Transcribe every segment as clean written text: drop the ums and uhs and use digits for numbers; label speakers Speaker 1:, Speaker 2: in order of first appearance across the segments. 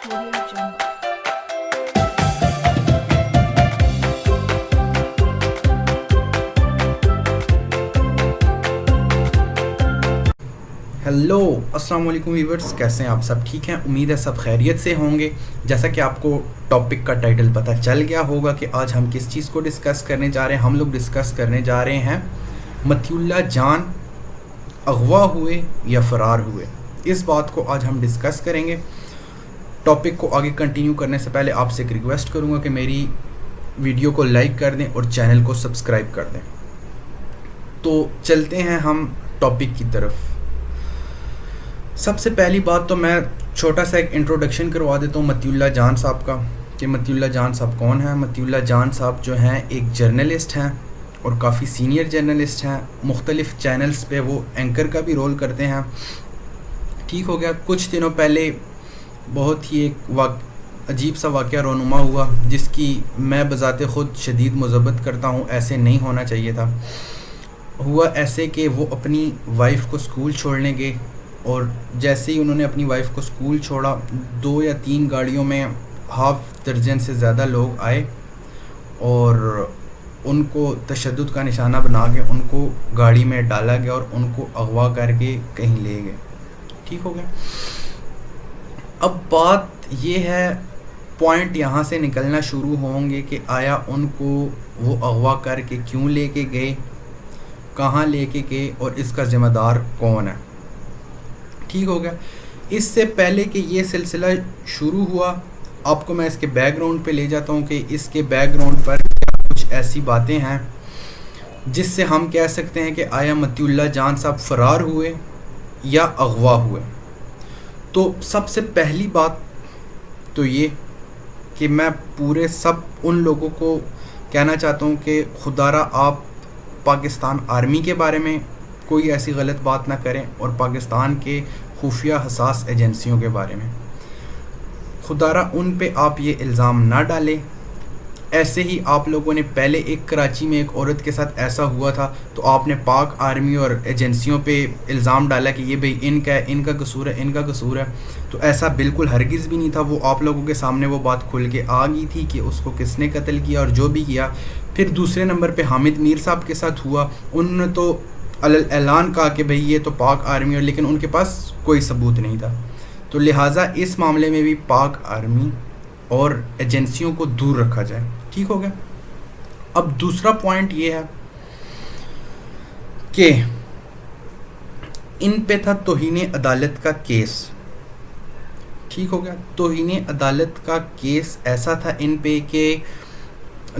Speaker 1: Audio Jungle.
Speaker 2: Hello अस्सलाम वालेकुम viewers, कैसे हैं आप सब? ठीक हैं, उम्मीद है सब खैरियत से होंगे। जैसा कि आपको टॉपिक का टाइटल पता चल गया होगा कि आज हम किस चीज़ को डिस्कस करने जा रहे हैं। हम लोग डिस्कस करने जा रहे हैं मतीउल्लाह जान अगवा हुए या फ़रार हुए, इस बात को आज हम डिस्कस करेंगे। टॉपिक को आगे कंटिन्यू करने से पहले आपसे एक रिक्वेस्ट करूँगा कि मेरी वीडियो को लाइक कर दें और चैनल को सब्सक्राइब कर दें। तो चलते हैं हम टॉपिक की तरफ। सबसे पहली बात तो मैं छोटा सा एक इंट्रोडक्शन करवा देता हूँ मतीउल्लाह जान साहब का, कि मतीउल्लाह जान साहब कौन है। मतीउल्लाह जान साहब जो हैं एक जर्नलिस्ट हैं और काफ़ी सीनियर जर्नलिस्ट हैं। मुख्तलिफ़ चैनल्स पे वो एंकर का भी रोल करते हैं। ठीक हो गया। कुछ दिनों पहले बहुत ही एक अजीब सा वाक़या रोनुमा हुआ, जिसकी मैं बज़ाते ख़ुद शदीद मज़म्मत करता हूँ। ऐसे नहीं होना चाहिए था। हुआ ऐसे कि वो अपनी वाइफ़ को स्कूल छोड़ने गए और जैसे ही उन्होंने अपनी वाइफ़ को स्कूल छोड़ा, 2 या 3 गाड़ियों में हाफ़ दर्जन से ज़्यादा लोग आए और उनको तशद्दुद का निशाना बना के उनको गाड़ी में डाला गया और उनको अगवा करके कहीं ले गए। ठीक हो गया। अब बात ये है, पॉइंट यहाँ से निकलना शुरू होंगे कि आया उनको वो अगवा करके क्यों लेके गए, कहाँ लेके गए और इसका ज़िम्मेदार कौन है। ठीक हो गया। इससे पहले कि ये सिलसिला शुरू हुआ, आपको मैं इसके बैकग्राउंड पे ले जाता हूँ कि इसके बैकग्राउंड पर कुछ ऐसी बातें हैं जिससे हम कह सकते हैं कि आया मतीउल्लाह जान साहब फ़रार हुए या अगवा हुए। तो सबसे पहली बात तो ये कि मैं पूरे सब उन लोगों को कहना चाहता हूँ कि खुदारा आप पाकिस्तान आर्मी के बारे में कोई ऐसी गलत बात ना करें और पाकिस्तान के खुफिया हसास एजेंसियों के बारे में खुदारा उन पे आप ये इल्ज़ाम ना डालें। ऐसे ही आप लोगों ने पहले एक कराची में एक औरत के साथ ऐसा हुआ था, तो आपने पाक आर्मी और एजेंसियों पे इल्ज़ाम डाला कि ये भाई इनका है, इनका कसूर है, इनका कसूर है। तो ऐसा बिल्कुल हरगिज़ भी नहीं था। वो आप लोगों के सामने वो बात खुल के आ गई थी कि उसको किसने कत्ल किया और जो भी किया। फिर दूसरे नंबर पे हामिद मीर साहब के साथ हुआ। उन्होंने तो ऐलान कहा कि भाई ये तो पाक आर्मी है, लेकिन उनके पास कोई सबूत नहीं था। तो लिहाजा इस मामले में भी पाक आर्मी और एजेंसियों को दूर रखा जाए। ठीक हो गया। अब दूसरा पॉइंट ये है कि इन पे था तौहीन अदालत का केस। ठीक हो गया। तौहीन अदालत का केस ऐसा था इन पे कि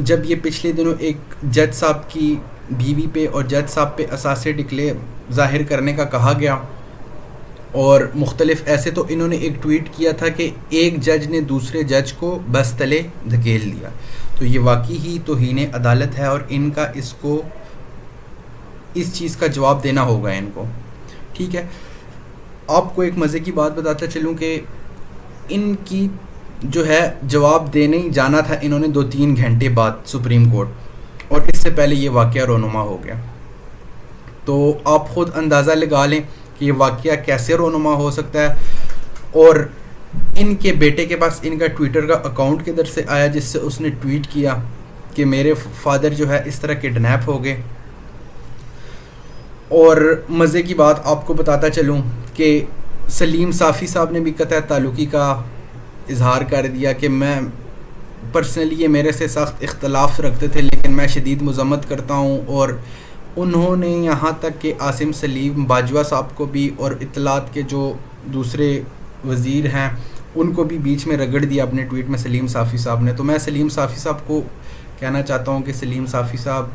Speaker 2: जब ये पिछले दिनों एक जज साहब की बीवी पे और जज साहब पे असासे डिक्लेयर ज़ाहिर करने का कहा गया और मुख्तलिफ ऐसे, तो इन्होंने एक ट्वीट किया था कि एक जज ने दूसरे जज को बस तले धकेल दिया। तो ये वाकई ही तौहीन अदालत है और इनका इसको इस चीज़ का जवाब देना होगा इनको। ठीक है। आपको एक मज़े की बात बताता चलूँ कि इनकी जो है जवाब देने ही जाना था इन्होंने 2-3 घंटे बाद सुप्रीम कोर्ट, और इससे पहले ये वाक़या रोनुमा हो गया। तो आप ख़ुद अंदाज़ा लगा लें कि ये वाक़या कैसे रोनुमा हो सकता है। और इनके बेटे के पास इनका ट्विटर का अकाउंट किधर से आया जिससे उसने ट्वीट किया कि मेरे फादर जो है इस तरह किडनैप हो गए। और मज़े की बात आपको बताता चलूँ कि सलीम साफ़ी साहब ने भी कतई ताल्लुकी का इजहार कर दिया कि मैं पर्सनली ये मेरे से सख्त इख्तलाफ रखते थे, लेकिन मैं शदीद मज़म्मत करता हूँ। और उन्होंने यहाँ तक कि आसिम सलीम बाजवा साहब को भी और इत्तलात के जो दूसरे वज़ीर हैं उनको भी बीच में रगड़ दिया अपने ट्वीट में सलीम साफ़ी साहब ने। तो मैं सलीम साफ़ी साहब को कहना चाहता हूँ कि सलीम साफ़ी साहब,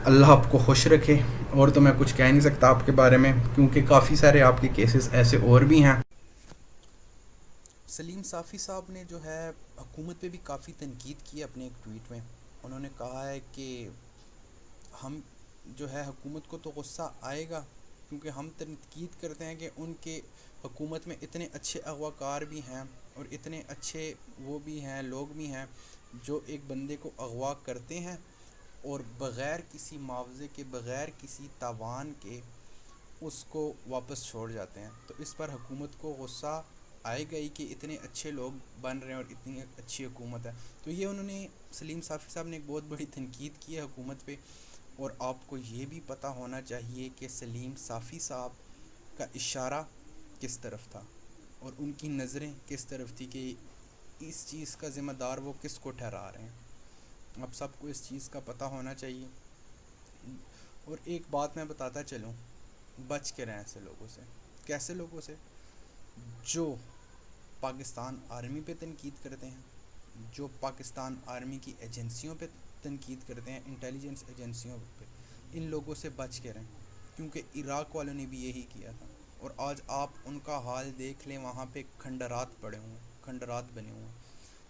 Speaker 2: अल्लाह आपको खुश रखे। और तो मैं कुछ कह नहीं सकता आपके बारे में, क्योंकि काफ़ी सारे आपके केसेस ऐसे और भी हैं। सलीम साफ़ी साहब ने जो है हुकूमत पे भी काफ़ी तनकीद की है अपने एक ट्वीट में। उन्होंने कहा है कि हम जो है हुकूमत को तो गुस्सा आएगा, क्योंकि हम तनकीद करते हैं कि उनके हुकूमत में इतने अच्छे अगवाकार भी हैं और इतने अच्छे वो भी हैं, लोग भी हैं जो एक बंदे को अगवा करते हैं और बग़ैर किसी मुआवजे के, बग़ैर किसी तावान के उसको वापस छोड़ जाते हैं। तो इस पर हुकूमत को गुस्सा آئے گا ہی کہ اتنے اچھے لوگ بن رہے ہیں اور اتنی اچھی حکومت ہے. تو یہ انہوں نے سلیم صافی صاحب نے ایک بہت بڑی تنقید کی ہے حکومت پہ. اور آپ کو یہ بھی پتہ ہونا چاہیے کہ سلیم صافی صاحب کا اشارہ کس طرف تھا اور ان کی نظریں کس طرف تھی کہ اس چیز کا ذمہ دار وہ کس کو ٹھہرا رہے ہیں. اب سب کو اس چیز کا پتہ ہونا چاہیے. اور ایک بات میں بتاتا چلوں, بچ کے رہیں ایسے لوگوں سے. کیسے لوگوں سے؟ جو پاکستان آرمی پہ تنقید کرتے ہیں, جو پاکستان آرمی کی ایجنسیوں پہ تنقید کرتے ہیں, انٹیلیجنس ایجنسیوں پہ. ان لوگوں سے بچ کے رہیں, کیونکہ عراق والوں نے بھی یہی کیا تھا. اور آج آپ ان کا حال دیکھ لیں, وہاں پہ کھنڈرات پڑے ہوئے ہیں, کھنڈرات بنے ہوئے ہیں.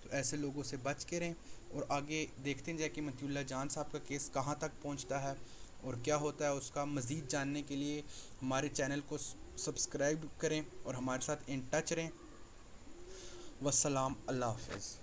Speaker 2: تو ایسے لوگوں سے بچ کے رہیں. اور آگے دیکھتے ہیں کہ مطیع اللہ جان صاحب کا کیس کہاں تک پہنچتا ہے اور کیا ہوتا ہے اس کا. مزید جاننے کے لیے ہمارے چینل کو سبسکرائب کریں اور ہمارے ساتھ ان ٹچ رہیں. والسلام, اللہ حافظ.